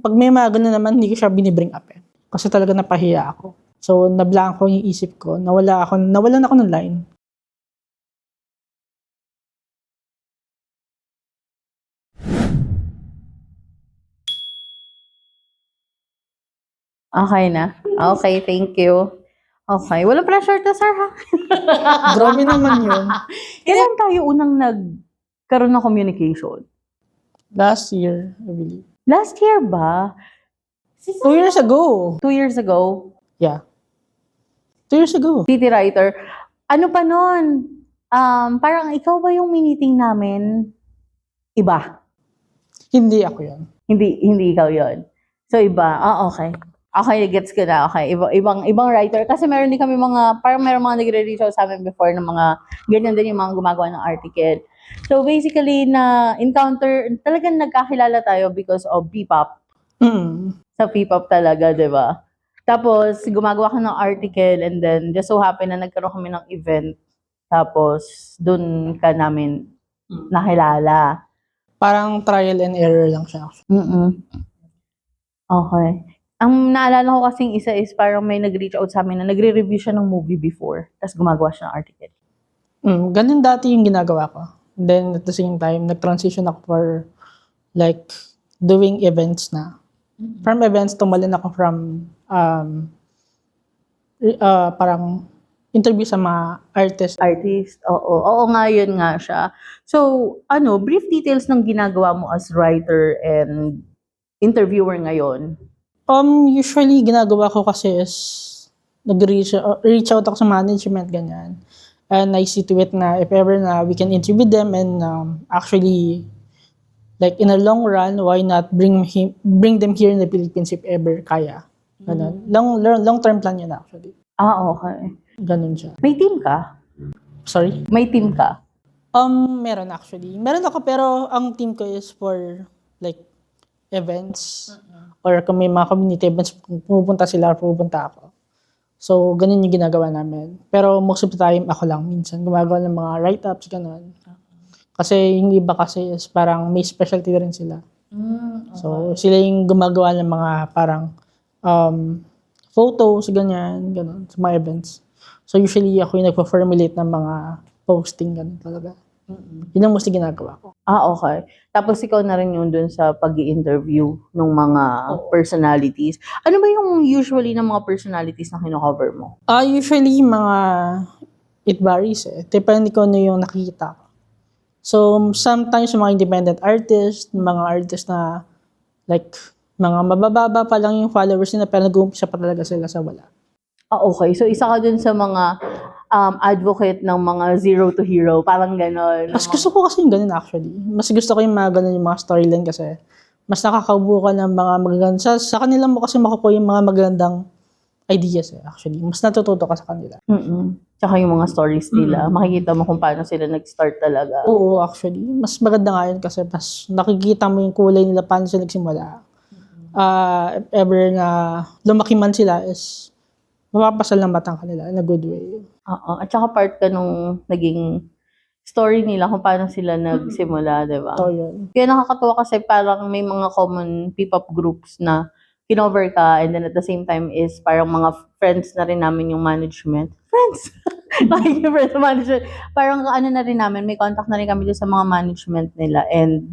pag may mga ganun naman, hindi ko siya binibring up eh. Kasi talaga napahiya ako. So, nablanko yung isip ko. Nawalan ako ng line. Okay na. Okay, thank you. Okay. Walang pressure to, sir, ha? Grabe naman yun. Kailan tayo unang nagkaroon ng communication? Last year, I believe. Last year ba? 2 years ago. 2 years ago? Yeah. 2 years ago. City Writer. Ano pa nun? Parang ikaw ba yung miniting namin? Iba? Hindi ako yan. Hindi ikaw yon. So, iba. Okay. Okay, gets ko na. Okay, ibang writer. Kasi meron din kami parang meron mga nagre-reach out sa amin before ng mga, ganyan din yung mga gumagawa ng article. So, basically, talagang nagkakilala tayo because of P-pop. Sa P-pop talaga, di ba? Tapos, gumagawa ka ng article and then, just so happen na nagkaroon kami ng event. Tapos, dun ka namin nakilala. Parang trial and error lang siya. Okay. Ang naalala ko kasing isa is parang may nag-reach out sa amin na nagre-review siya ng movie before, tapos gumagawa siya ng article. Ganun dati yung ginagawa ko. Then, at the same time, nag-transition ako for like doing events na. From events, tumalon ako from parang interview sa mga artist. Oo nga, yun nga siya. So, brief details ng ginagawa mo as writer and interviewer ngayon. Usually, ginagawa ko kasi is reach out ako sa management, ganyan. And I see to it na if ever na we can interview them and actually, like in a long run, why not bring them here in the Philippines if ever kaya. Ganun. Long-term plan yun actually. Okay. Ganun siya. May team ka? Sorry? May team ka? Meron actually. Meron ako pero ang team ko is for like events or kung may mga community events, pupunta sila or pupunta ako. So, ganun yung ginagawa namin. Pero most of the time, ako lang minsan gumagawa ng mga write-ups, ganun. Kasi yung iba kasi is parang may specialty rin sila. So, sila yung gumagawa ng mga parang photos, ganyan, ganun, sa mga events. So, usually ako yung nagpo-formulate ng mga posting, ganun talaga. Yun ang mostly ginagawa ko. Okay. Tapos ikaw na rin yung dun sa pag-i-interview ng mga personalities. Ano ba yung usually ng mga personalities na kino-cover mo? Usually, it varies eh. Depende ko ano yung nakikita ko. So, sometimes mga independent artists, mga artists na like, mga mabababa pa lang yung followers nila pero nag-uumpisa pa talaga sila sa wala. Okay. So, isa ka dun sa mga advocate ng mga zero to hero, parang gano'n. Mas gusto ko kasi yung ganun actually. Mas gusto ko yung mga ganun yung mga storyline kasi mas nakakabuo ka ng mga magagandang, sa kanila mo kasi makukuha yung mga magagandang ideas eh actually. Mas natututo ka sa kanila. Tsaka yung mga stories nila, makikita mo kung paano sila nag-start talaga. Oo, actually. Mas maganda nga yun kasi mas nakikita mo yung kulay nila paano sila nagsimula. If ever na lumaki man sila is mapapasal ng batang kanila in a good way. At saka part ka nung naging story nila kung paano sila nagsimula, di ba? So, yun. Kaya nakakatuwa kasi parang may mga common P-pop groups na kinover ka and then at the same time is parang mga friends na rin namin yung management. Friends! Friends management. Parang na rin namin, may contact na rin kami doon sa mga management nila and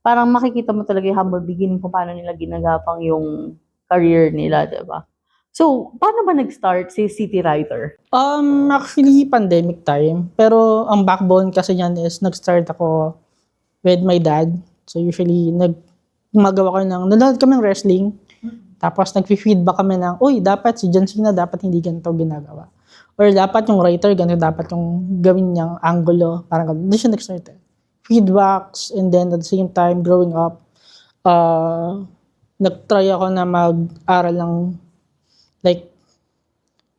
parang makikita mo talaga yung humble beginning kung paano nila ginagapang yung career nila, di ba? So, paano ba nag-start si City Writer? Actually, pandemic time. Pero ang backbone kasi yan is nag-start ako with my dad. So usually, gumagawa nanonood kami ng wrestling. Tapos nag-feedback kami ng, uy, dapat si John Cena dapat hindi ganito ginagawa. Or dapat yung writer ganito, dapat yung gawin niyang angulo. Parang ganito. Doon siya nag-start eh. Feedbacks and then at the same time, growing up, nag-try ako na mag-aral ng like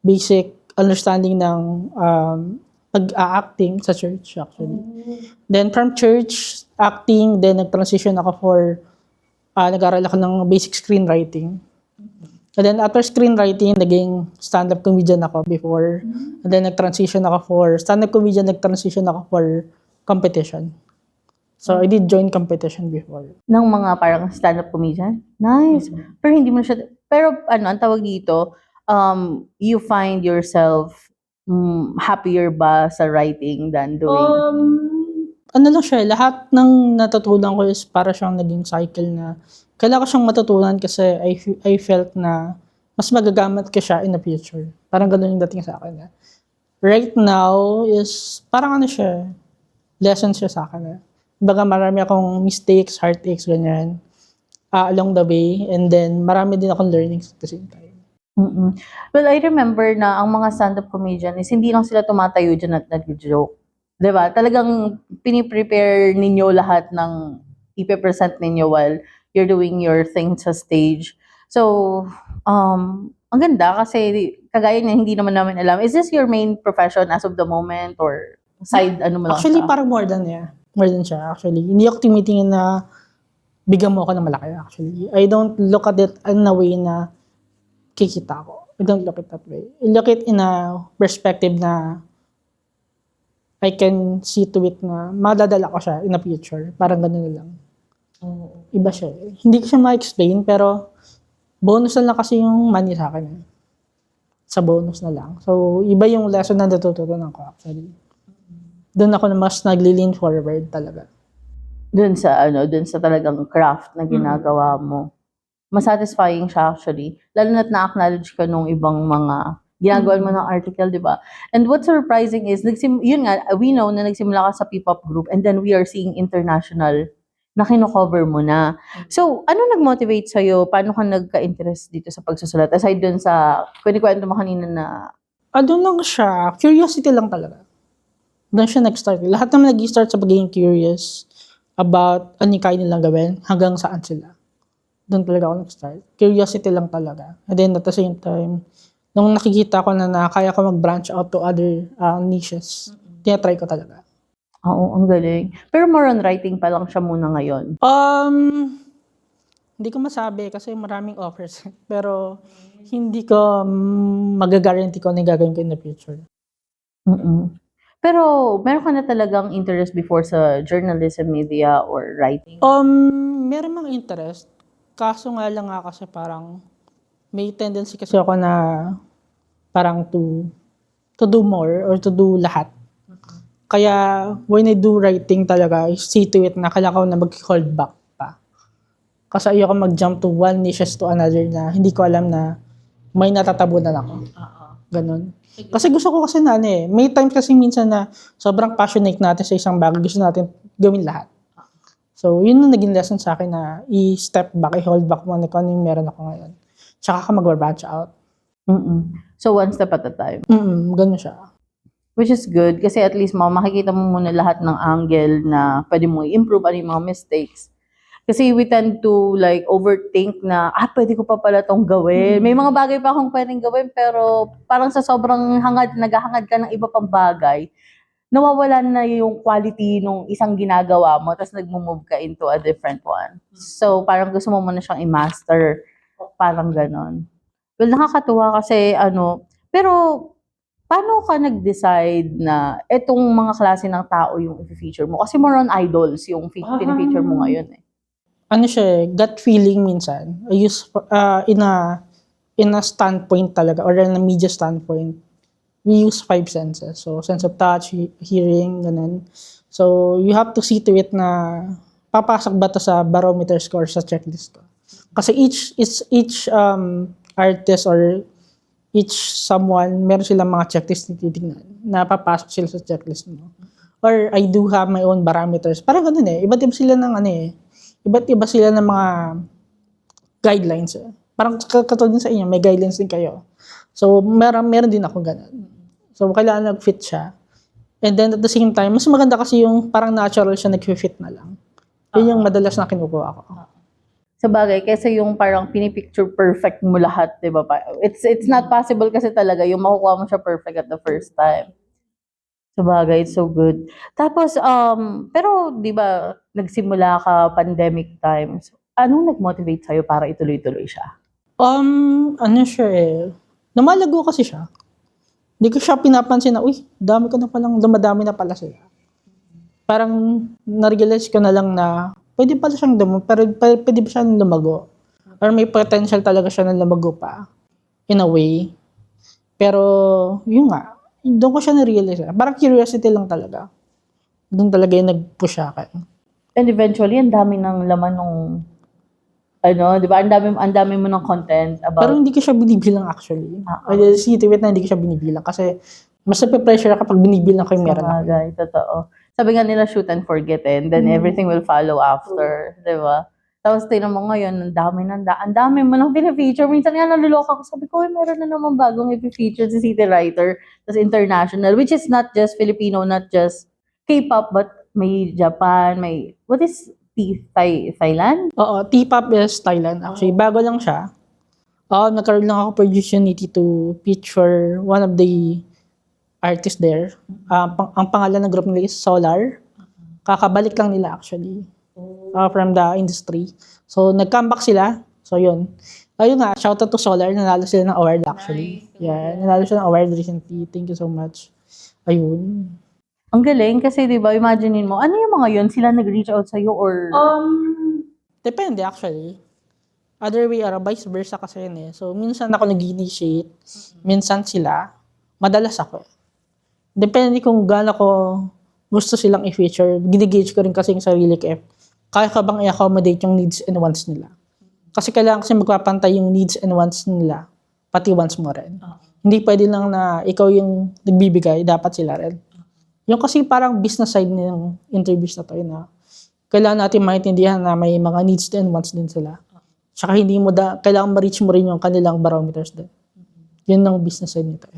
basic understanding ng pag-acting sa church actually. Then from church, acting, then nag-transition ako for, nag-aral ako ng basic screenwriting. And then after screenwriting, naging stand-up comedian ako before. And then nag-transition ako for stand-up comedian, nag-transition ako for competition. So, I did join competition before. Ng mga parang stand-up comedian? Nice. Pero hindi mo siya, pero ano, ang tawag dito, you find yourself happier ba sa writing than doing? Ano lang siya, lahat ng natutunan ko is para siyang naging cycle na kailangan ko siyang matutunan kasi I felt na mas magagamit ko siya in the future. Parang ganun yung dating sa akin. Right now is parang ano siya, lesson siya sa akin. Baga marami akong mistakes, heartaches, ganyan along the way. And then marami din akong learnings at the same time. Mm-mm. Well, I remember na ang mga stand-up comedian is hindi lang sila tumatayo dyan at nag-joke. Diba? Talagang piniprepare ninyo lahat ng ipe-present ninyo while you're doing your thing sa stage. So, ang ganda kasi kagaya niya, hindi naman namin alam. Is this your main profession as of the moment or side ano mo lang Actually, siya? parang more than siya actually. Hindi ako tumitingin na bigyan mo ako ng malaki actually. I don't look at it in a way na kikita ko. I don't look at it that way. I look at it in a perspective na I can see to it na madadala ko siya in the future. Parang ganun lang. Iba siya. Hindi ko siya ma-explain pero bonus na lang kasi yung money sa akin. Sa bonus na lang. So, iba yung lesson na natutunan ko actually. Doon ako na mas nagli-lean forward talaga. Dun sa talagang craft na ginagawa mo. Mas satisfying siya actually. Lalo na't na-acknowledge ka nung ibang mga ginagawa mo ng article, di ba? And what's surprising is, yun nga, we know na nagsimula ka sa P-pop group and then we are seeing international na kino-cover mo na. So, ano nag-motivate sa'yo? Paano ka nagka-interest dito sa pagsusulat? Aside dun sa, kwento mo kanina na, Doon lang siya. Curiosity lang talaga. Doon siya nag-start. Lahat naman nag-start sa pagiging curious about ano yung kaya nilang gawin, hanggang saan sila. Doon talaga ako nag-start. Curiosity lang talaga. And then at the same time, nung nakikita ko na kaya ko mag-branch out to other niches, tinatry ko talaga. oo, ang galing. Pero more on writing pa lang siya muna ngayon. Hindi ko masabi kasi maraming offers. Pero hindi ko mag-guarantee ko na gagawin ko in the future. Mm-mm. Pero meron ka na talagang interest before sa journalism, media, or writing? Meron mga interest. Kaso nga lang nga kasi parang may tendency kasi ako na parang to do more or to do lahat. Kaya when I do writing talaga, I see to it na kailangan ko na mag-hold back pa. Kasi ayoko mag-jump to one niches to another na hindi ko alam na may natatabunan ako. Ganon. Kasi gusto ko kasi na may times kasi minsan na sobrang passionate natin sa isang bagay, gusto natin gawin lahat. So, yun yung naging lesson sa akin na i-step back, i-hold back muna kung ano yung meron ako ngayon. Tsaka ka mag-branch out. So, one step at a time. Ganun siya. Which is good kasi at least makikita mo muna lahat ng angle na pwede mo i-improve ano yung mga mistakes. Kasi we tend to like overthink na, pwede ko pa pala tong gawin. May mga bagay pa akong pwedeng gawin pero parang sa sobrang naghahangad ka ng iba pang bagay, nawawalan na yung quality nung isang ginagawa mo tapos nagmo-move ka into a different one. So, parang gusto mo muna siyang i-master. Parang ganon. Well, nakakatuwa kasi pero paano ka nag-decide na etong mga klase ng tao yung i-feature mo? Kasi more on idols yung pin-feature mo ngayon eh. Ano siya, gut feeling minsan. I use in a standpoint talaga or in a media standpoint. We use 5 senses. So, sense of touch, hearing, ganun. So, you have to see to it na papasok ba to sa barometer score sa checklist ko. Kasi each artist or each someone, meron silang mga checklist na titignan na papasok sila sa checklist mo. Or I do have my own barometers. Parang ganun Iba't iba sila ng iba't iba sila ng mga guidelines Parang katulad din sa inyo, may guidelines din kayo. So, meron din ako ganun. So, kailangan nag-fit siya. And then, at the same time, mas maganda kasi yung parang natural siya nag-fit na lang. Yun yung madalas na kinukuha ko. Sa bagay, kasi yung parang pinipicture perfect mo lahat, di ba? It's not possible kasi talaga yung makukuha mo siya perfect at the first time. Sa bagay, it's so good. Tapos, pero di ba, nagsimula ka pandemic times, anong nag-motivate sa'yo para ituloy-tuloy siya? Ano siya lumalago kasi siya. Hindi ko siya pinapansin na, dami ko na palang, dumadami na pala sila. parang na-realize ko na lang na pwede pala siyang pero pwede ba siyang lumago? Or may potential talaga siya na lumago pa in a way. Pero yun nga, doon ko siya na-realize. Parang curiosity lang talaga. Doon talaga yung nag-push sa akin. And eventually, ang dami ng laman nung, di ba? Ang dami mo ng content Pero about, hindi ko siya binibilang actually. Ay, sige, na hindi ko siya binibilang kasi mas nape-pressure kapag binibilang ko yung meron ako. Sabagay, totoo. Sabi nga nila, shoot and forget and then everything will follow after, di ba? Tapos tingnan mo ngayon, ang dami mo nang pina-feature. Minsan nga naluloka ko, sabi ko, meron na naman bagong i-feature si City Writer, tapos international, which is not just Filipino, not just K-pop, but may Japan, what is Thailand? Oo, T-pop is Thailand actually. Bago lang siya. Nagkaroon lang ako opportunity to feature one of the artists there. Ang pangalan ng group nila is Solar. Kakabalik lang nila actually. From the industry. So, nag-comeback sila. So, yun. Ayun nga, shoutout to Solar. Nanalo sila ng award actually. Nice. Yeah, nanalo sila ng award recently. Thank you so much. Ayun. Ang galing kasi 'di ba, imaginein mo, ano yung mga yun, sila nag-reach out sa or Depende actually. Other way or vice versa kasi yun eh. So, minsan ako nag-initiate. Minsan sila. Madalas ako. Depende kung gaano ko gusto silang i-feature. Ginigauge ko rin kasi yung sarili ko. Kaya ka bang i-accommodate yung needs and wants nila? Kasi kailangan kasi magpapantay yung needs and wants nila. Pati wants mo rin. Hindi pwede lang na ikaw yung nagbibigay, dapat sila rin. Yung kasi parang business side ng interviews na to, na kailangan natin maintindihan na may mga needs and wants din sila. Tsaka hindi mo kailangan ma-reach mo rin yung kanilang barometers din. Yun ang business side nito.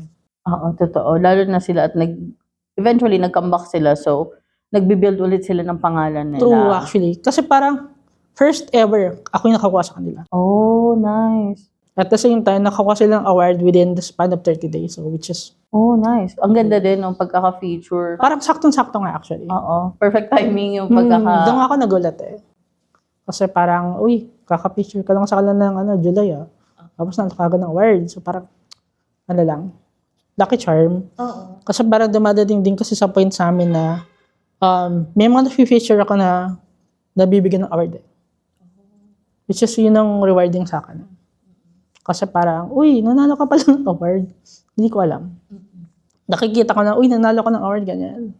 Oo, totoo. Lalo na sila at eventually nag-comeback sila, so nagbi-build ulit sila ng pangalan nila. True actually. Kasi parang first ever ako yung nakakuha sa kanila. Oh, nice. At the same time, nakakuha silang award within the span of 30 days. So, which is Oh, nice. Ang ganda din ng pagkaka-feature. parang saktong-sakto nga actually. Oo, perfect timing yung Doon ako nagulat eh. Kasi parang, uy, kaka-picture ka lang sa kanila ng July Tapos nakakaga ng award. So parang, lang, lucky charm. Oo. Kasi parang dumadating din kasi sa point sa amin na may mga na-feature ako na nabibigyan ng award eh. Which is yun ang rewarding sa akin. Kasi parang, uy, nanalo ka pala ng award. Hindi ko alam. Nakikita ko na, uy, nanalo ka ng award, ganyan.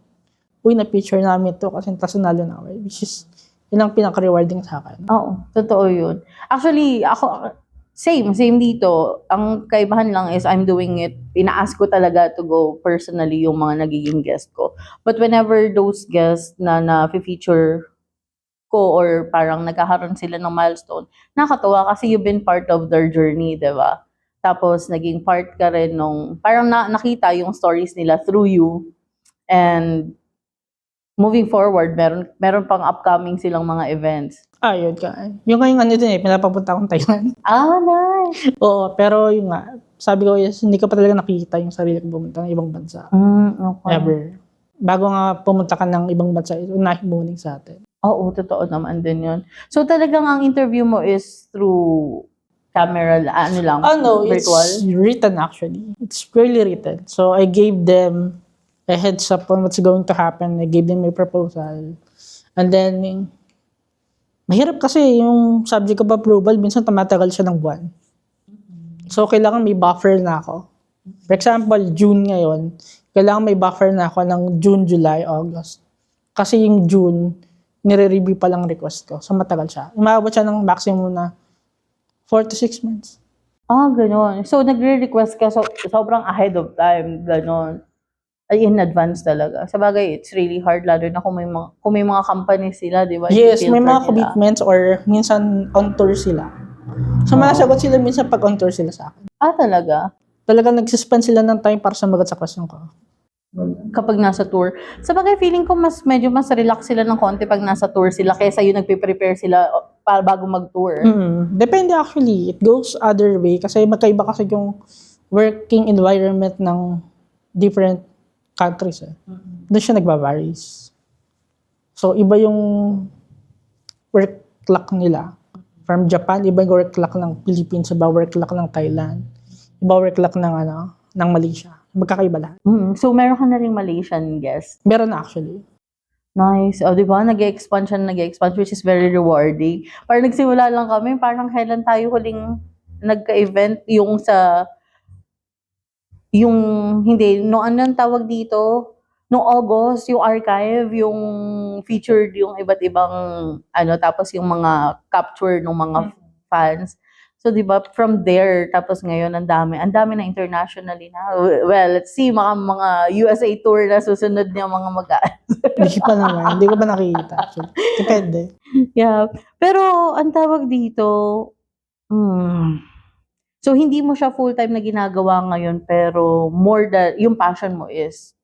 Uy, na-feature namin ito kasi tas nanalo ng award. Which is, yun ang pinaka-rewarding sa akin. Oo, totoo yun. Actually, ako, same dito. Ang kaibahan lang is I'm doing it, ina-ask ko talaga to go personally yung mga nagiging guest ko. But whenever those guests na na-feature ko or parang nagkakaroon sila ng milestone, nakakatuwa kasi you've been part of their journey, di ba? Tapos, naging part ka rin nung, parang nakita yung stories nila through you. And, moving forward, meron pang upcoming silang mga events. Yun ka. Yung ngayong din pinapapunta akong Thailand. Nice! Oo, pero yung nga, sabi ko, yes, hindi ko pa talaga nakikita yung sarili ko pumunta ng ibang bansa. Okay. Ever. Bago nga pumunta ka ng ibang bansa, unahin mo sa atin. Oo, totoo naman din yun. So, talagang ang interview mo is through camera, No, virtual? it's written actually. It's purely written. So, I gave them a heads up on what's going to happen. I gave them my proposal. And then, mahirap kasi yung subject of approval, minsan tumatagal siya ng buwan. So, kailangan may buffer na ako. For example, June ngayon, kailangan may buffer na ako ng June, July, August. Kasi yung June, nire-review pa lang request ko. So, matagal siya. Umabot siya ng maximum na 4 to 6 months. Gano'n. So, nagre-request ka sobrang ahead of time, gano'n. Ay, in advance talaga. Sa bagay, it's really hard, lalo na kung may mga companies sila, di ba? Yes, may mga I-filter nila. commitments or minsan on tour sila. So, masagot sila minsan pag on tour sila sa akin. Talaga? Talagang nag-suspend sila ng time para sumagot sa question ko. Kapag nasa tour. Sa bagay, feeling ko medyo mas relax sila ng konti pag nasa tour sila kaysa yung nagpe-prepare sila para bago mag-tour. Depende actually. It goes other way kasi magkaiba kasi yung working environment ng different countries. Doon siya nagbabaris. So, iba yung work clock nila. From Japan, iba yung work clock ng Philippines, iba work clock ng Thailand, iba work clock ng ng Malaysia. Magkakaiba lahat. So, meron ka na rin Malaysian guest? Meron na actually. Nice. O, di ba? Nag-expand siya, nag-expand, which is very rewarding. Parang nagsimula lang kami, parang kailan tayo huling nagka-event, yung, hindi, no, anong tawag dito? Noong August, yung archive, yung featured yung iba't ibang, tapos yung mga capture ng mga fans. So, di ba, from there, tapos ngayon, ang dami na internationally na. Well, let's see, mga USA tour na susunod niya mga mag Hindi ko pa nakikita. Actually. Depende. Yeah. Pero, ang tawag dito, so, hindi mo siya full-time na ginagawa ngayon, pero yung passion mo is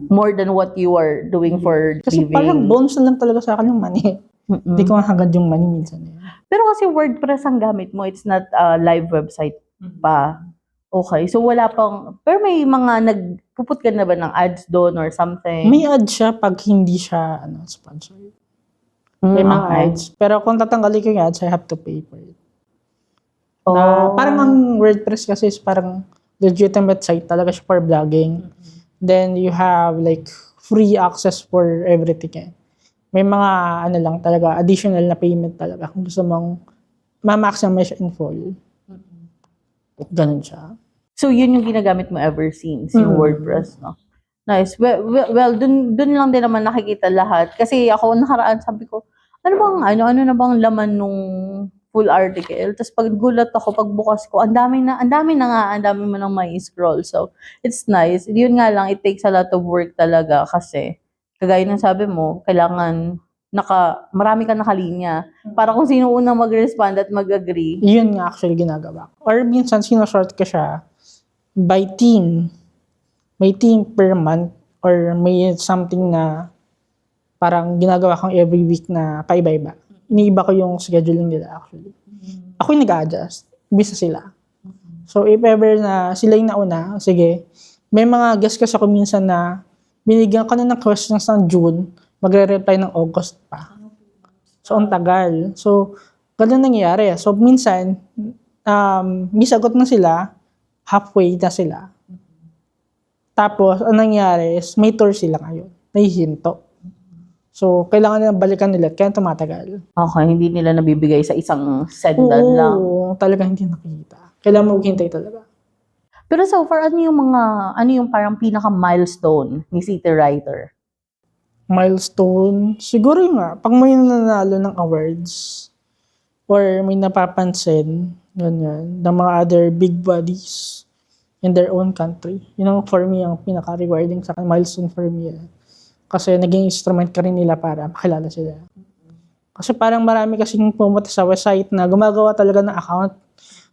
more than what you are doing for Kasi living. parang bonus na lang talaga sa akin yung money. Hindi ko hangad yung money minsan. Pero kasi WordPress ang gamit mo, it's not a live website pa. Okay, so wala pang, pero may mga nagpuput ka na ba ng ads doon or something? May ad siya pag hindi siya sponsor. May mga ads. Pero kung tatanggalin ko yung ads, I have to pay for it. Parang ang WordPress kasi is parang legitimate site talaga siya for blogging. Then you have like free access for everything. May mga lang talaga, additional na payment talaga kung gusto mong ma-maximize in full. Ganun siya. So, yun yung ginagamit mo ever since, yung WordPress, no? Nice. Well, dun lang din naman nakikita lahat. Kasi ako nakaraan, sabi ko, ano na bang laman nung full article? Tapos paggulat ako, pagbukas ko, ang dami mo nang may scroll. So, it's nice. Yun nga lang, it takes a lot of work talaga kasi, kagaya ng sabi mo, kailangan marami ka nakalinya. Para kung sino unang mag-respond at mag-agree. Yun nga actually ginagawa ko. Or minsan, sinusort ko siya by team. May team per month or may something na parang ginagawa kong every week na paiba-iba. Iniiba ko yung scheduling nila actually. Ako yung nag-a-adjust. Bisa sila. So if ever na sila yung nauna, sige. May mga guest kasi ako minsan na binigyan ko na ng questions ng June, magre-reply ng August pa. So ang tagal. So ganun nangyayari. So minsan, may sagot na sila, halfway na sila. Tapos, ang nangyari is, may tour sila ngayon. Nahihinto. So, kailangan nilang balikan nila, kaya tumatagal. Okay, hindi nila nabibigay sa isang sendan lang. Oo, talagang hindi nakikita. Kailangan mo maghintay talaga. Pero so far, ano yung parang pinaka-milestone ni City Writer? Milestone? Siguro nga, pag may nanalo ng awards, or may napapansin, ganyan, ng mga other big bodies, in their own country. Yun ang for me ang pinaka-rewarding sa akin, milestone for me. Kasi naging instrument ka rin nila para makilala sila. Kasi parang marami kasing pumunta sa website na gumagawa talaga ng account.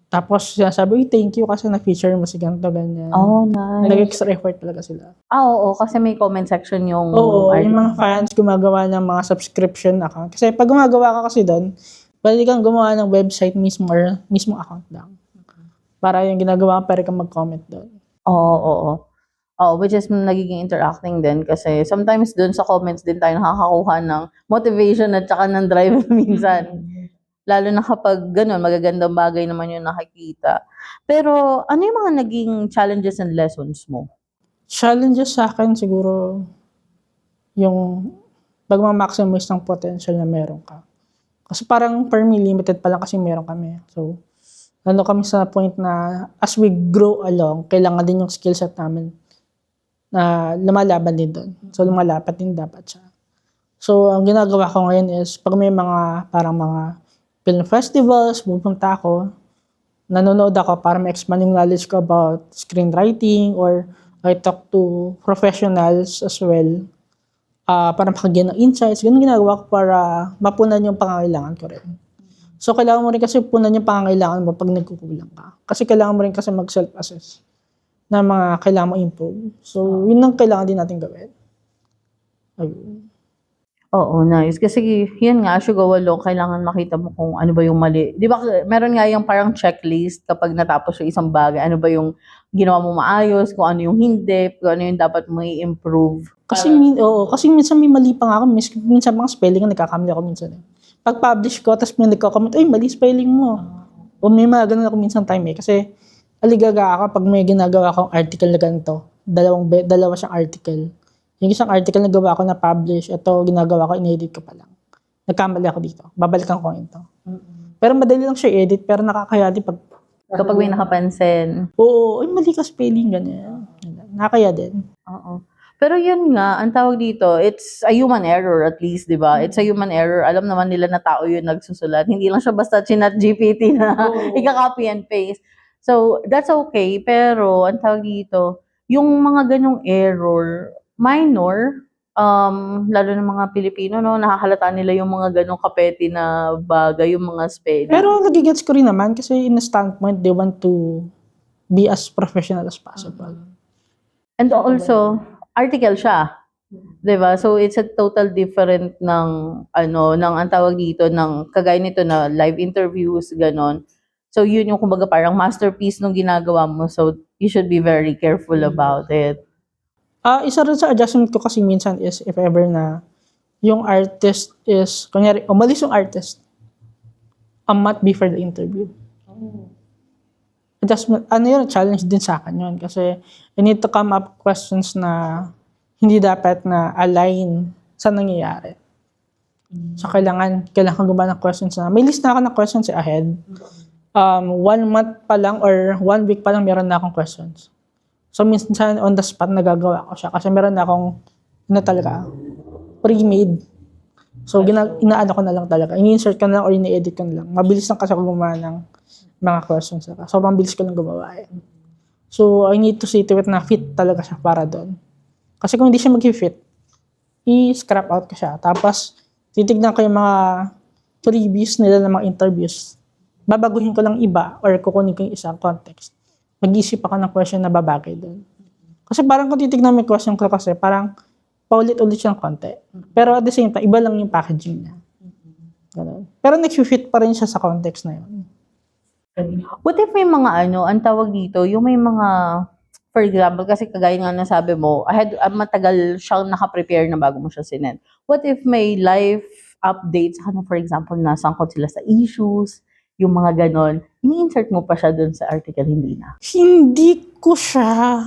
Tapos sinasabi, thank you kasi na-feature mo si ganito, ganyan. Oh, nice. Nag-extra effort talaga sila. Oo, kasi may comment section yung... Oo, yung mga fans gumagawa ng mga subscription account. Kasi pag gumagawa ka kasi doon, pwede kang gumawa ng website mismo or mismo account lang. Para yung ginagawa ka, pwede kang mag-comment doon. Oo. Which is nagiging interacting din kasi sometimes doon sa comments din tayo nakakakuha ng motivation at saka ng drive minsan. Lalo na kapag gano'n, magagandang bagay naman yung nakikita. Pero ano yung mga naging challenges and lessons mo? Challenges sa akin siguro yung pag-maximize ng potential na meron ka. Kasi parang per me, limited pa lang kasi meron kami. So, kami sa point na as we grow along, kailangan din yung skill set namin na lumalaban din doon. So, lumalapat din dapat siya. So, ang ginagawa ko ngayon is, pag may mga, parang mga film festivals, pupunta ako, nanonood ako para ma-expand yung knowledge ko about screenwriting or I talk to professionals as well para makagyan ng insights. Ganun ginagawa ko para mapunan yung pangangailangan ko rin. So, kailangan mo rin kasi punan yung pangangailangan mo pag nagkukulang ka. Kasi kailangan mo rin kasi mag-self-assess na mga kailangan mo improve. So, yun ang kailangan din natin gawin. Ayun. Oo, nice. Kasi yun nga, as you go along, kailangan makita mo kung ano ba yung mali. Di ba, meron nga yung parang checklist kapag natapos yung isang bagay. Ano ba yung ginawa mo maayos, kung ano yung hindi, kung ano yung dapat mo i-improve. Kasi minsan may mali pa nga ako. Minsan mga spelling, nagkakamali ako minsan. Pag-publish ko, tapos may nagkakomment, mali spelling mo. O may mga ganun ako minsan time Kasi aligaga ako pag may ginagawa akong article na ganito. Dalawa siyang article. Yung isang article na gawa ko na publish, ito ginagawa ko, in-edit ko pa lang. Nagkamali ako dito. Babalikan ko ito. Pero madali lang siya edit, pero nakakaya din pag... Kapag may nakapansin. Oo, ay mali ka spelling, ganyan. Nakakaya din. Oo. Pero yun nga, ang tawag dito, it's a human error at least, di ba? It's a human error. Alam naman nila na tao yun nagsusulat. Hindi lang siya basta chinat GPT na ika-copy and paste. So, that's okay. Pero, ang tawag dito, yung mga ganyong error, minor, lalo ng mga Pilipino, no, nakahalata nila yung mga ganong kapeti na bagay, yung mga spelling. Pero nagigets ko rin naman kasi in a standpoint, they want to be as professional as possible. And also, article siya. 'Di ba? So it's a total different ng ng ang tawag dito ng kagaya nito na live interviews ganon. So yun yung kumbaga parang masterpiece nung ginagawa mo. So you should be very careful about it. Isa rin sa adjustment ko kasi minsan is if ever na yung artist is, kunyari, umalis yung artist a month before the interview. Adjustment, yun, challenge din sa akin yun. Kasi I need to come up questions na hindi dapat na align sa nangyayari. So, kailangan gumawa ng questions na, may list na ako ng questions ahead. 1 month pa lang or 1 week pa lang meron na akong questions. So, minsan on the spot nagagawa ko siya kasi meron na akong, talaga, pre-made. So, inaano ko na lang talaga. Ini-insert ko na lang or ini-edit ko na lang. Mabilis lang kasi ako gumawa ng mga questions. Sobrang bilis ko lang gumawa yan. So, I need to see to it na fit talaga siya para doon. Kasi kung hindi siya mag-fit, i-scrap out ko siya. Tapos, titignan ko yung mga freebies nila ng mga interviews. Babaguhin ko lang iba or kukunin ko yung isang context. Mag-isip ako ng question na babagay doon. Kasi parang kung titignan mo yung question ko kasi parang paulit-ulit siyang konti. Pero at the same time, iba lang yung packaging niya. Ganun. Pero nag-fit pa rin siya sa context na yun. What if may mga ang tawag dito, yung may mga, for example, kasi kagaya nga nasabi mo, matagal siyang nakaprepare na bago mo siya sinend. What if may live updates, for example, nasangkot sila sa issues, yung mga ganon, ini-insert mo pa siya dun sa article, hindi na? Hindi ko siya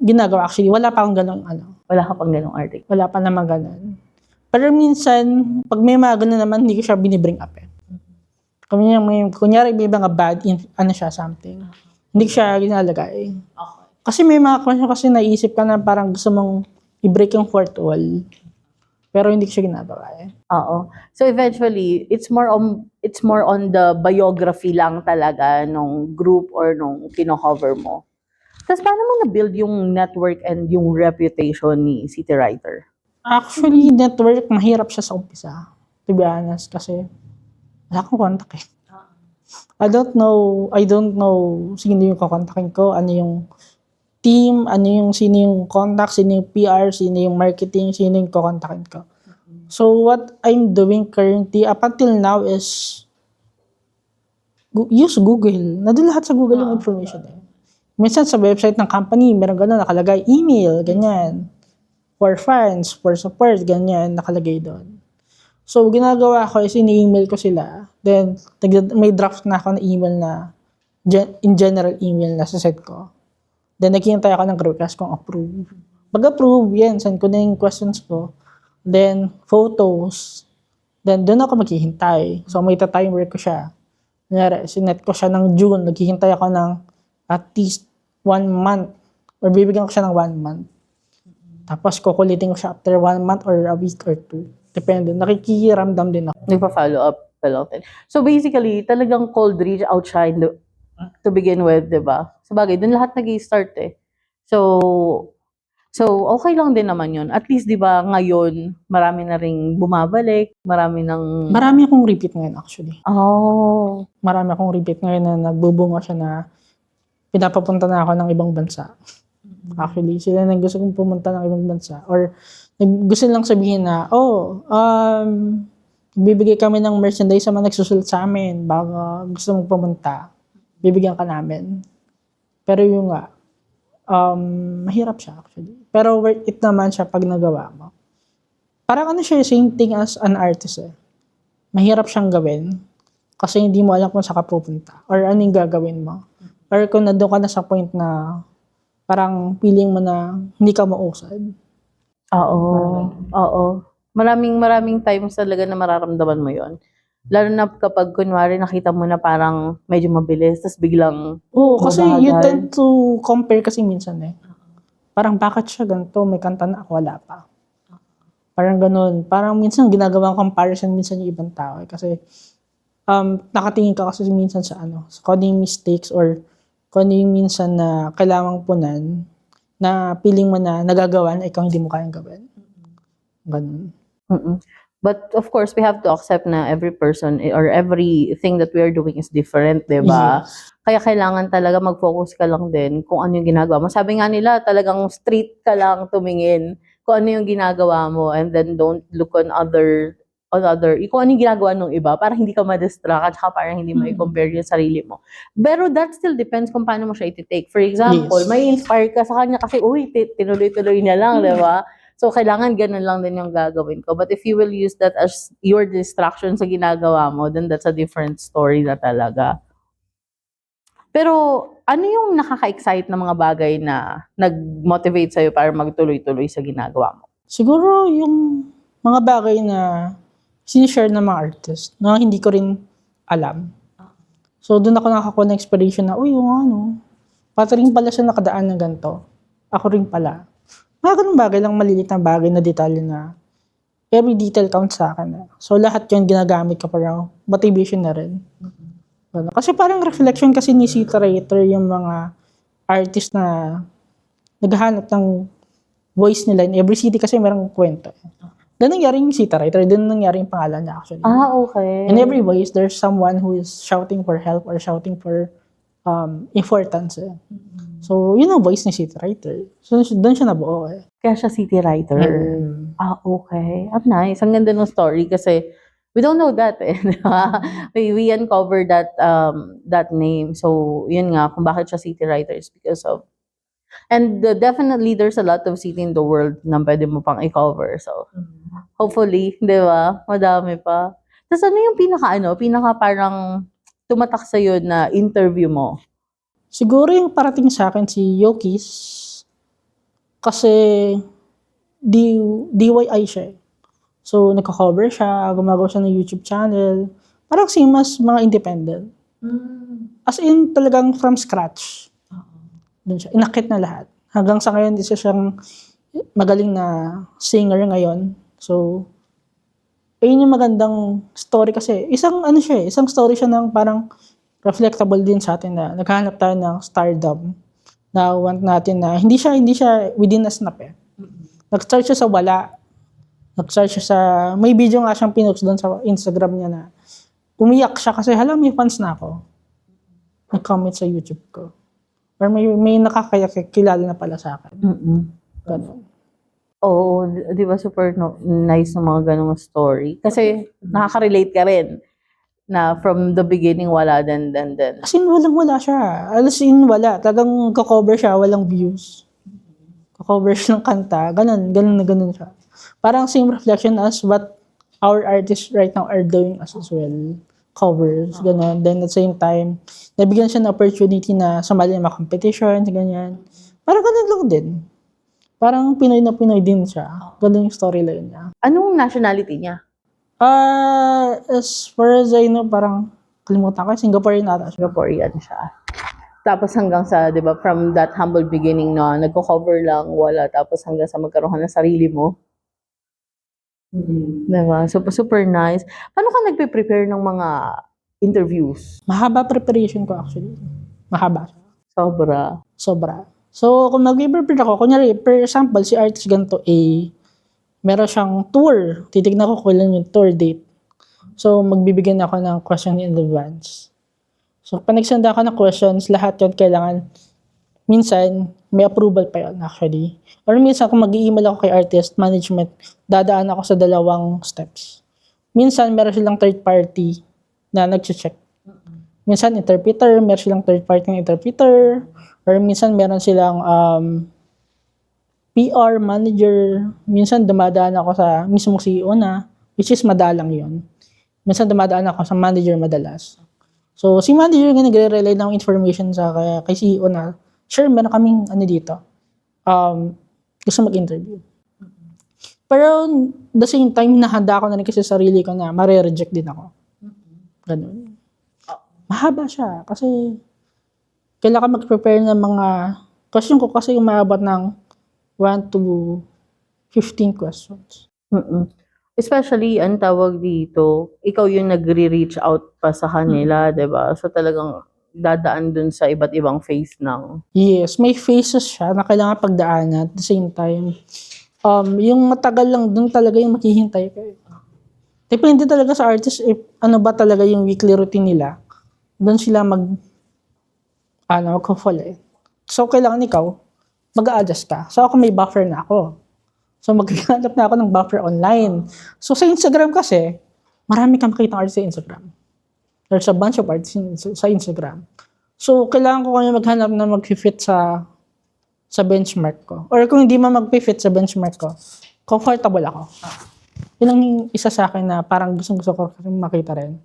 ginagawa. Actually, wala pa akong ganong Wala ka pang ganong article? Wala pa naman ganon. Pero minsan, pag may mga ganon naman, hindi ko siya binibring up eh. Kunyari may mga bad, something. Hindi ko siya ginalagay. Okay. Kasi may mga question kasi naisip ka na parang gusto mong i-break yung fourth wall. Pero hindi ko siya ginagawa eh. Oo. So eventually, it's more on the biography lang talaga nung group or nung kino-cover mo. Tapos paano mo na-build yung network and yung reputation ni City Writer? Actually, network, mahirap siya sa umpisa. To be honest, kasi wala akong contact eh. I don't know sino yung kakontakin ko, ano yung team, sino yung contact, sino yung PR, sino yung marketing, sino yung kakontakin ko. So what I'm doing currently up until now is use Google. Nandun lahat sa Google yung information eh. Minsan sa website ng company, meron gano'n nakalagay email, ganyan. For fans, for support, ganyan, nakalagay doon. So, ginagawa ko is ini-email ko sila. Then, may draft na ako na email na in general email na sa set ko. Then, naghihintay ako ng request kung approve. Pag-approve, yan, send ko na yung questions ko. Then, photos. Then, doon ako maghihintay. So, may timer ko siya. Kunyari, sinet ko siya ng June. Naghihintay ako ng at least 1 month. Or bibigyan ko siya ng 1 month. Tapos, kukulitin ko siya after 1 month or a week or 2. Depende. Nakikiramdam din ako. Nagpa-follow up ka lang din. So basically, talagang cold reach out siya to begin with, di ba? Sa bagay, dun lahat nag-i-start eh. So okay lang din naman yun. At least, di ba, ngayon, marami na ring bumabalik, marami akong repeat ngayon actually. Oh. Marami akong repeat ngayon na nagbubunga siya na pinapapunta na ako ng ibang bansa. Actually, sila na gusto kong pumunta ng ibang bansa. Or gusto lang sabihin na, bibigay kami ng merchandise sa mga nagsusulat sa amin bago gusto mong pumunta. Bibigyan ka namin. Pero yung nga, mahirap siya actually. Pero worth it naman siya pag nagawa mo. Parang siya, same thing as an artist eh. Mahirap siyang gawin kasi hindi mo alam kung saan ka pupunta or anong gagawin mo. Or kung nandun ka na sa point na parang feeling mo na hindi ka mausad. Oo. Oo. Maraming times talaga na mararamdaman mo yon. Lalo na kapag kunwari nakita mo na parang medyo mabilis, tapos biglang Oo, kasi you mabagal. tend to compare kasi minsan eh. Parang bakit siya ganito, may kanta na ako, wala pa. Parang ganun. Parang minsan ginagawang comparison minsan yung ibang tao eh. Kasi nakatingin ka kasi minsan sa ano, sa kung ano yung mistakes or kung ano yung minsan na kailangang punan na feeling mo na nagagawa na ikaw hindi mo kayang gawin. Ganun. Mm. But of course, we have to accept na every person or everything that we are doing is different, 'di ba? Yes. Kaya kailangan talaga mag-focus ka lang din kung ano yung ginagawa mo. Sabi nga nila, talagang straight ka lang tumingin kung ano yung ginagawa mo, and then don't look on other kung ano yung ginagawa ng iba para hindi ka ma-distract at saka parang hindi mo i-compare yung sarili mo. Pero that still depends kung paano mo siya i-take. For example, Yes. may inspire ka sa kanya kasi, uy, tinuloy-tuloy niya lang, 'di ba? So, kailangan ganun lang din yung gagawin ko. But if you will use that as your distraction sa ginagawa mo, then that's a different story na talaga. Pero, ano yung nakaka-excite na mga bagay na nag-motivate sa'yo para magtuloy-tuloy sa ginagawa mo? Siguro yung mga bagay na sinishare ng mga artist na hindi ko rin alam. So, doon ako nakakuha ng inspiration na, uy, yung ano, pati rin pala siya nakadaan ng ganito. Ako rin pala. Mga ganun bagay lang, maliliit na bagay na detalye na every detail counts sa akin. So, lahat yun ginagamit ko para motivation na rin. Ganun. Kasi parang reflection kasi ni Sita Writer yung mga artist na naghahanap ng voice nila in every city kasi merong kwento. Doon nangyari yung Sita Writer, doon nangyari yung pangalan niya actually. Okay. In every voice, there's someone who is shouting for help or shouting for importance. Eh. So, yun ang voice ni Sita Writer. So, doon siya nabuo eh. Kaya siya city writer. Mm. Okay. Nice. Ang ganda ng story kasi we don't know that eh. Di ba? We uncovered that name. So, yun nga, kung bakit siya city writer is because of. And definitely, there's a lot of city in the world na pwede mo pang i-cover. So, hopefully, di ba? Madami pa. Tapos ano yung pinaka parang tumatak sa'yo na interview mo? Siguro yung parating sa akin si Yokis kasi DIY siya eh. So, nagka-cover siya, gumagawa siya ng YouTube channel. Parang same as mga independent. As in, talagang from scratch. Doon siya. Inakit na lahat. Hanggang sa ngayon, isa siyang magaling na singer ngayon. So, ayun yung magandang story kasi. Isang story siya ng parang reflectable din sa atin na naghahanap tayo ng stardom na want natin na hindi siya within a snap eh. Nag-start siya sa wala. Nag-start siya sa, may video nga siyang pinost doon sa Instagram niya na umiyak siya kasi hala may fans na ako. Nag-comment sa YouTube ko. Or may nakakilala na pala sa akin. Ganun. Oo, di ba super nice ng mga ganong story? Kasi nakaka-relate ka rin na from the beginning wala then. As in, walang-wala siya. As in, wala. Talagang kakover siya, walang views. Kakover siya ng kanta. Ganun siya. Parang same reflection as what our artists right now are doing as well. Covers, ganun. Then at the same time, nabigyan siya ng opportunity na sumali ng mga competitions, ganyan. Parang ganun lang din. Parang Pinoy na Pinoy din siya. Ganun yung storyline niya. Anong nationality niya? As far as I know, parang kalimutan ko, Singaporean ata siya. Singaporean siya. Tapos hanggang sa, di ba, from that humble beginning na nagko-cover lang, wala. Tapos hanggang sa magkaroon ka ng sarili mo. Diba? Super nice. Paano ka nagpe-prepare ng mga interviews? Mahaba preparation ko actually. Mahaba siya. Sobra. So, kung mag-prepare ako, kunyari, for example, si artist ganito A, meron siyang tour. Titignan ko kailan yung tour date. So, magbibigyan ako ng question in advance. So, pag nagsenda ako ng questions, lahat yun kailangan, minsan, may approval pa yun actually. Or minsan, kung mag-i-email ako kay artist management, dadaan ako sa dalawang steps. Minsan, meron silang third party na nag-check. Minsan, interpreter, meron silang third party ng interpreter. Or minsan, meron silang PR manager. Minsan, dumadaan ako sa mismong CEO na, which is madalang yon. Minsan, dumadaan ako sa manager madalas. So, si manager nga nagre-relay ng information sa kay CEO na, sure, meron kaming dito. Gusto mag-interview. Pero the same time, nahanda ko na rin kasi sa sarili ko na mare-reject din ako. Ganun. Mahaba siya kasi kailangan mag-prepare ng mga question ko kasi umabot ng 1 to 15 questions. Mm. Especially, ang tawag dito, ikaw yung nagre-reach out pa sa kanila, 'di ba? So talagang dadaan dun sa iba't ibang phase ng Yes, may phases siya na kailangan pagdaanan at the same time. Yung matagal lang dun talaga yung maghihintay ka. Depende talaga sa artist if ano ba talaga yung weekly routine nila. Doon sila mag-fall eh. So, kailangan ikaw, mag-a-adjust ka. So, ako may buffer na ako. So, maghahanap na ako ng buffer online. So, sa Instagram kasi, marami kang makikita artist sa Instagram. There's a bunch of artists sa Instagram. So, kailangan ko kanya maghanap na mag-fit sa benchmark ko. Or kung hindi man mag-fit sa benchmark ko, comfortable ako. Yun ang isa sa akin na parang gusto ko makita rin.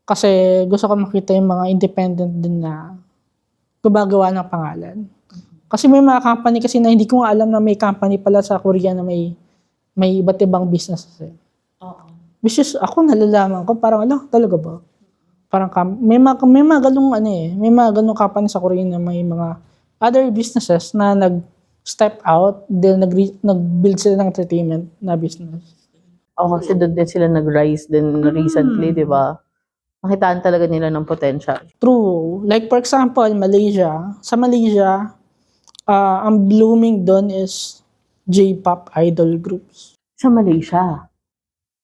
Kasi gusto ko makita yung mga independent din na gumagawa ng pangalan. Kasi may mga company kasi na hindi ko nga alam na may company pala sa Korea na may iba't ibang business. Which is, ako nalalaman ko, parang, talaga ba? Parang, may mga ganung may mga ganung company sa Korea na may mga other businesses na nag-step out, then nag-build sila ng entertainment na business. kasi doon din sila nag-rise din recently, 'di ba? Nakitaan talaga nila ng potential. True. Like for example, Malaysia. Sa Malaysia, ang blooming doon is J-pop idol groups. Sa Malaysia.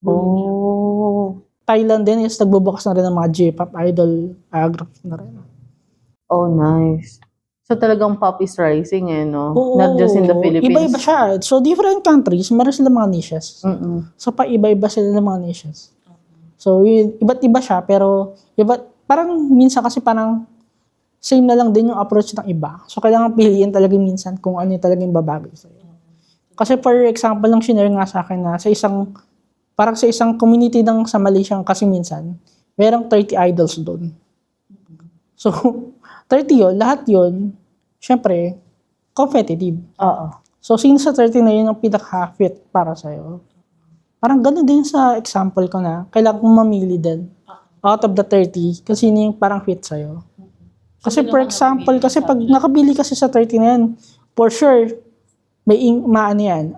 Oh. Thailand din is nagbubukas na rin ng mga J-pop idol groups na rin. Oh, nice. So talagang pop is rising no? Oo. Not just in the Philippines. Iba-iba siya. So different countries, meron sila mga niches. Mm-mm. So iba-iba sila ng mga niches. So iba't iba siya pero parang minsan kasi parang same na lang din yung approach ng iba. So kailangan piliin talaga minsan kung ano yung talagang babagay sa'yo. Kasi for example, lang shinare nga sa akin na sa isang community ng sa Malaysia kasi minsan, merong 30 idols doon. So 30 yun, lahat yun, syempre, competitive. Oo. So, sino sa 30 na yun ang pinaka-fit para sa'yo? Parang gano'n din sa example ko na, kailangan kong mamili din out of the 30 kasi sino yung parang fit sa'yo. Kasi for example, kasi pag nakabili kasi sa 30 na yan, for sure, maano yan,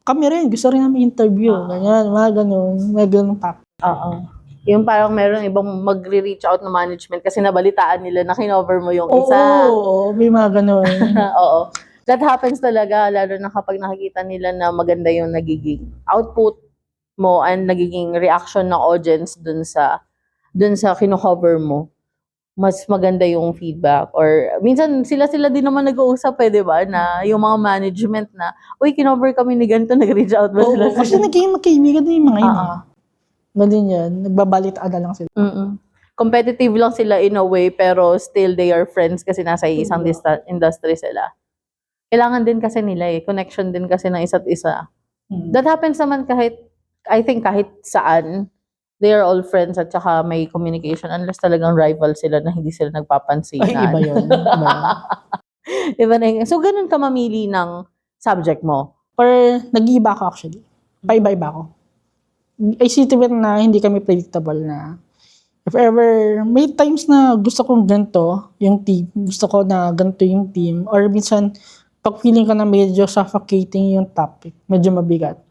kami rin, gusto rin namin interview, ganyan, mga ganun pa. Oo. Yung parang meron ibang magre-reach out na management kasi nabalitaan nila na kinover mo yung isa. Oo, may mga ganun. Oo. That happens talaga, lalo na kapag nakikita nila na maganda yung nagiging output mo and nagiging reaction ng audience dun sa kino-cover mo. Mas maganda yung feedback. Or minsan sila din naman nag-uusap di ba? Na yung mga management na, uy, kinover kami ni ganito, nag-reach out ba sila? Oo, kasi naging magkaibigan na yung mga yun. Oo. Ganun yan, nagbabalitaan na lang sila. Mm-mm. Competitive lang sila in a way, pero still they are friends kasi nasa isang industry sila. Kailangan din kasi nila connection din kasi ng isa't isa. That happens naman I think kahit saan, they are all friends at saka may communication unless talagang rival sila na hindi sila nagpapansinan. Ay, iba yun. Iba na yun. So, ganun ka mamili ng subject mo? Or nag-iiba ako actually. Paiba-iba ako. I see to it na hindi kami predictable na if ever, may times na gusto kong ganito yung team, gusto ko na ganito yung team, or minsan, pag feeling ko na medyo suffocating yung topic, medyo mabigat,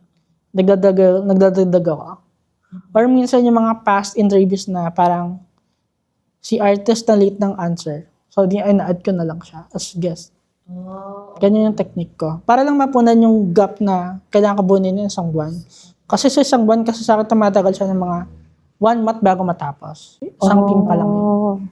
nagdadadag ako. Or minsan yung mga past interviews na parang si artist na late ng answer. So, ina-add ko na lang siya as guest. Ganyan yung technique ko. Para lang mapunan yung gap na kailangan kabunin ng isang buwan. Kasi sa isang buwan, kasi sa akin tumatagal siya ng mga 1 month bago matapos. Isang team pa lang yun.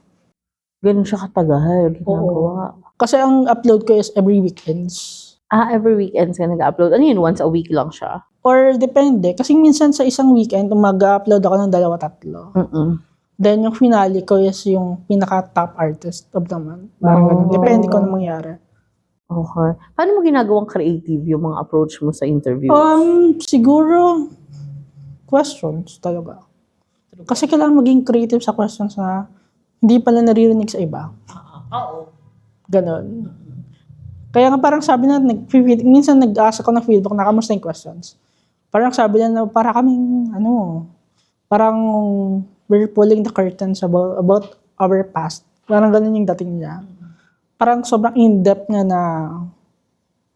Ganun siya katagal ginagawa. Kasi ang upload ko is every weekends. Every weekends ka nag-upload. Ano yun? Once a week lang siya? Or depende. Kasi minsan sa isang weekend, mag-upload ako ng 2-3. Then yung finale ko is yung pinaka-top artist of the month. Parang ganun. Depende ko na mangyari. Okay. Paano mo ginagawang creative yung mga approach mo sa interview? Siguro, questions talaga. Kasi kailangan maging creative sa questions na hindi pala naririnig sa iba. Oo. Ganon. Kaya nga parang sabi na, minsan nag-ask ako ng feedback na kamusta yung questions. Parang sabi na para kaming, parang we're pulling the curtains about our past. Parang ganun yung dating niya. Parang sobrang in-depth niya na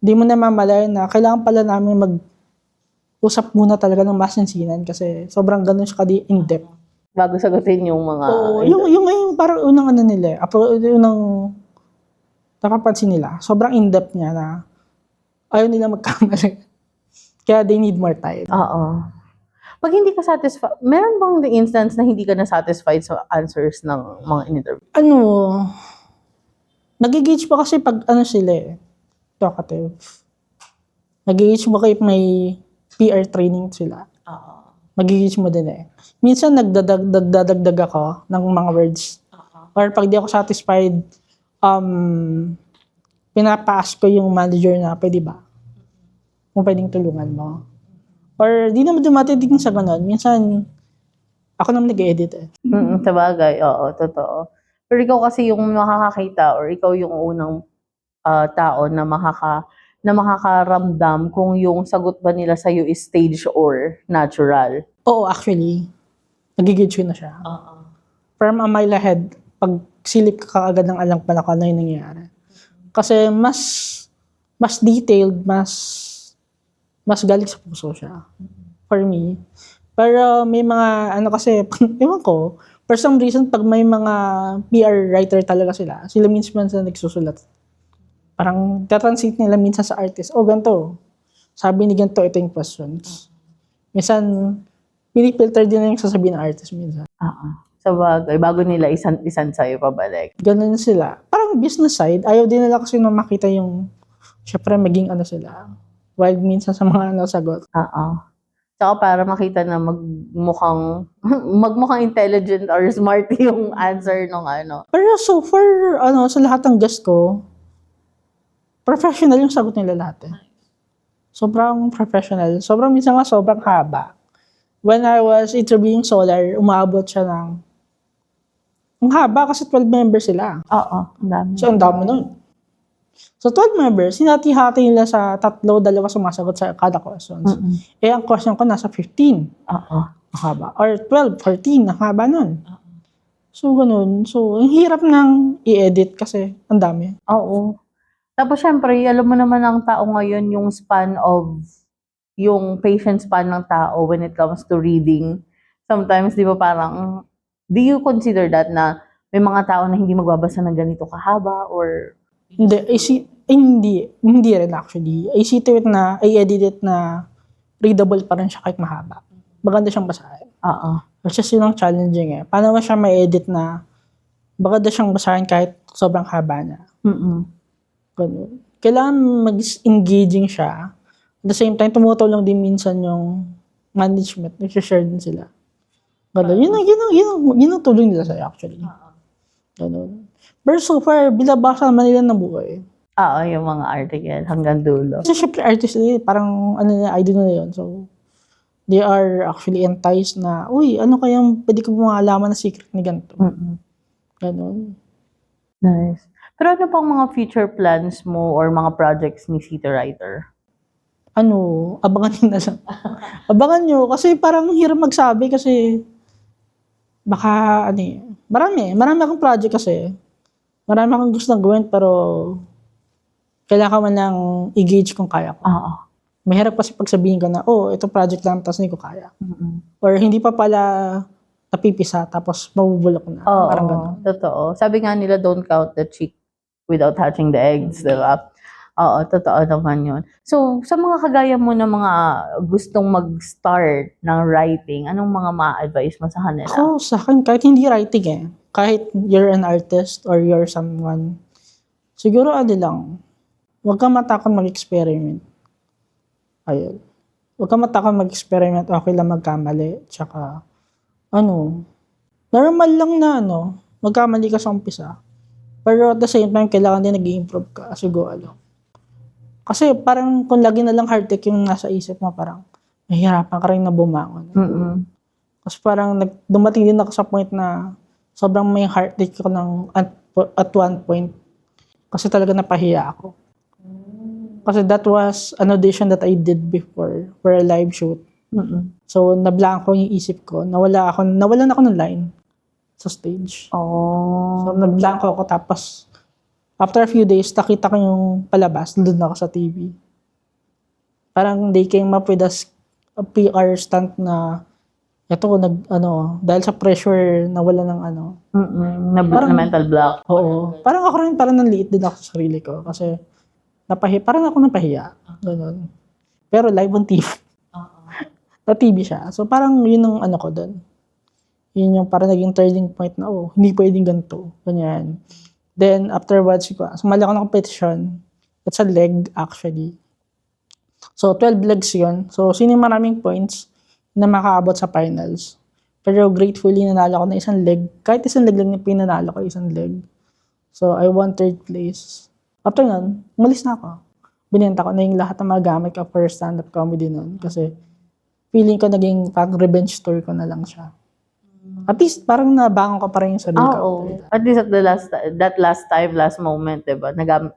di mo na mamalayan na kailangan pala namin mag-usap muna talaga ng masinsinan kasi sobrang ganun siya in-depth. Bago sagutin yung mga... Oo, yung parang unang nila, unang napapansin nila, sobrang in-depth niya na ayaw nila magkamali. Kaya they need more time. Oo. Pag hindi ka satisfied, meron bang the instance na hindi ka na satisfied sa answers ng mga in-interview? Nag-gauge pa kasi pag sila talkative. Nag-gauge mo kayo may PR training sila. Mag-gauge mo din Minsan nagdadagdag ako ng mga words. Or pag di ako satisfied, pinapaas ko yung manager na pwede ba? Kung pwedeng tulungan mo. Or di naman dumatitig sa ganun. Minsan, ako naman nag-edit Sa bagay, oo, totoo. Pero ikaw kasi yung makakakita or ikaw yung unang tao na makakaramdam kung yung sagot ba nila sa'yo is staged or natural. Oo, actually. Nag-gauge ko na siya. From a mile ahead, pag silip ka kaagad ng alam pala kung ano yung nangyayari. Kasi mas detailed, mas galing sa puso siya. For me. Pero may mga, kasi, ewan ko, for some reason, pag may mga PR writer talaga sila mismo na nagsusulat. Parang, tatranslate nila minsan sa artist, ganito. Sabi ni ganito, ito yung questions. Minsan, pinifilter din na yung sasabihin ng artist minsan. Sa bagay, bago nila isan sa'yo pabalik. Ganun sila. Parang business side, ayaw din nila kasi na makita yung, syempre, maging sila. Wild minsan sa mga sagot. Saka para makita na magmukhang intelligent or smart yung answer nung Pero so far, sa lahat ng guest ko, professional yung sagot nila lahat Sobrang professional. Minsan nga sobrang haba. When I was interviewing Solar, umabot siya ng ang haba kasi 12 members sila. Oo, ang dami. So, ang dami nun. So, 12 members, hinati-hati nila sa 3-2 sumasagot sa kada questions. Ang question ko nasa 15. Ang haba. Or 12, 14, ang haba nun. So, ganun. So, ang hirap nang i-edit kasi ang dami. Oo. Tapos, syempre, alam mo naman ang tao ngayon yung patient span ng tao when it comes to reading. Sometimes, di ba parang, do you consider that na may mga tao na hindi magbabasa ng ganito kahaba or... Hindi rin actually. I see to it na, I edit it na readable pa rin siya kahit mahaba. Maganda siyang basahin. Which is yun ang challenging Paano mo siya ma-edit na maganda siyang basahin kahit sobrang haba na. Ganun. Kailangan mag-engaging siya. At the same time, tumutulong din minsan yung management. Nag-share din sila. Ganun. Yun ang tulong nila sa'yo actually. Ganun. Pero so far, binabasa naman nila ng buhay. Yung mga article hanggang dulo. Kasi syempre artist nila parang idol na yun. So, they are actually enticed na, ano kayang pwede ko malaman na secret ni ganito. Ganun. Nice. Pero ano pang mga future plans mo or mga projects ni City Writer? Abangan nyo na lang. Abangan nyo, kasi parang hirap magsabi kasi baka, marami akong project kasi. Marami akong gustong gawin pero kailangan mo nang i-gauge kung kaya ko. Mahirap kasi pagsabihin ka na, itong project lang, tapos hindi ko kaya. Or hindi pa pala napipisa, tapos mabubulok na. Parang gano'n. Totoo. Sabi nga nila, don't count the chick without hatching the eggs, diba? Totoo naman yun. So, sa mga kagaya mo na mga gustong mag-start ng writing, anong mga ma-advise mo sa kanila? Sa akin, kahit hindi writing kahit you're an artist or you're someone, siguro lang, huwag kang matakot mag-experiment. Ayun. Huwag kang matakot mag-experiment, okay lang magkamali. Tsaka, normal lang na, magkamali ka sa umpisa. Pero at the same time, kailangan din nag-i-improve ka as you go along. Kasi parang kung lagi na lang hard-take yung nasa isip mo, parang mahirapan ka rin na bumangon. Kasi parang dumating din ako sa point na sobrang may heartache ko at one point. Kasi talaga napahiya ako. Kasi that was an audition that I did before for a live shoot. So, nablanko yung isip ko. Nawalan ako ng line sa stage. So, nablanko ako. Tapos, after a few days, nakita ko yung palabas. Doon ako sa TV. Parang they came up with a PR stunt na ito, dahil sa pressure, nawala ng Na mental block. Oo. Parang ako rin, parang nanliit din ako sa sarili ko. Kasi, parang ako napahiya. Ganun. Pero live on TV. Na TV siya. So, parang yun ang ko doon. Yun yung parang naging turning point na, hindi pwedeng ganito. Ganyan. Then, afterwards, sumali ako ng competition. It's a leg, actually. So, 12 legs yun. So, sino yung maraming points na makaabot sa finals. Pero gratefully, nanalo ko na isang leg. Kahit isang leg lang yung pinanalo ko, isang leg. So, I won 3rd place. After nun, umalis na ako. Binenta ko na yung lahat ng mga gamit ko for stand-up comedy nun. Kasi, feeling ko naging parang revenge story ko na lang siya. At least, parang nabangon ko pa rin yung sarili ko. At least at that last moment, diba?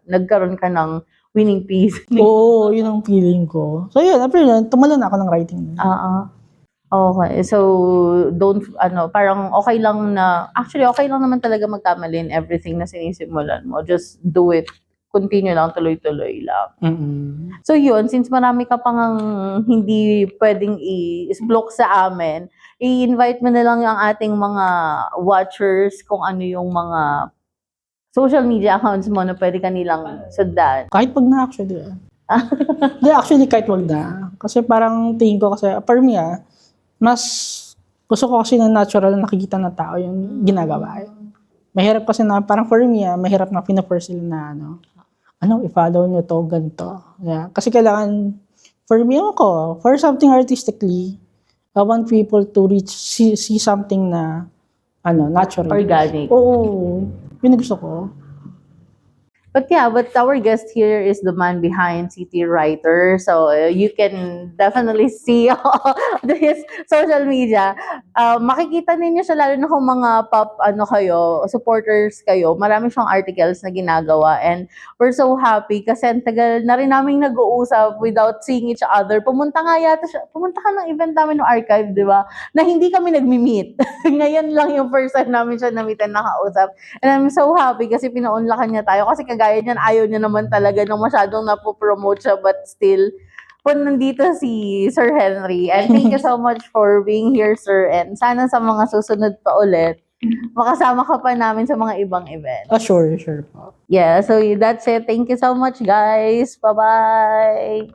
Nagkaroon ka ng winning piece. Oo, yun ang feeling ko. So, yun, after nun, tumalon ako ng writing. Okay. So, parang okay lang naman talaga magkamali in everything na sinisimulan mo. Just do it. Continue lang, tuloy-tuloy lang. So yun, since marami ka pang hindi pwedeng i-block sa amin, i-invite mo na lang yung ating mga watchers kung ano yung mga social media accounts mo na pwede kanilang sundan. Kahit pag na actually. Actually kahit wag na. Kasi parang tingin ko kasi, for me mas gusto ko kasi na natural na nakikita ng tao yung ginagawa. Mahirap kasi na, parang for me mahirap na pina-force sila na i-follow nyo to, ganito. Yeah. Kasi kailangan, for me for something artistically, I want people to see something na, natural. Organic. Oo. Yun ang gusto ko. But our guest here is the man behind City Writer. So you can definitely see his social media. Makikita ninyo siya lalo na kung mga supporters kayo. Marami siyang articles na ginagawa and we're so happy kasi ang tagal na rin naming nag-uusap without seeing each other. Pumunta ka ng event namin ng archive, di ba? Na hindi kami nagmi-meet. Ngayon lang yung first time namin siya na-meet and nakausap. And I'm so happy kasi pinaunlakan niya tayo kasi kagaya niyan, ayaw niya naman talaga nang masyadong napopromote siya but still, nandito si Sir Henry. And thank you so much for being here, sir. And sana sa mga susunod pa ulit, makasama ka pa namin sa mga ibang event. Sure po. Yeah, so that's it. Thank you so much, guys. Bye-bye.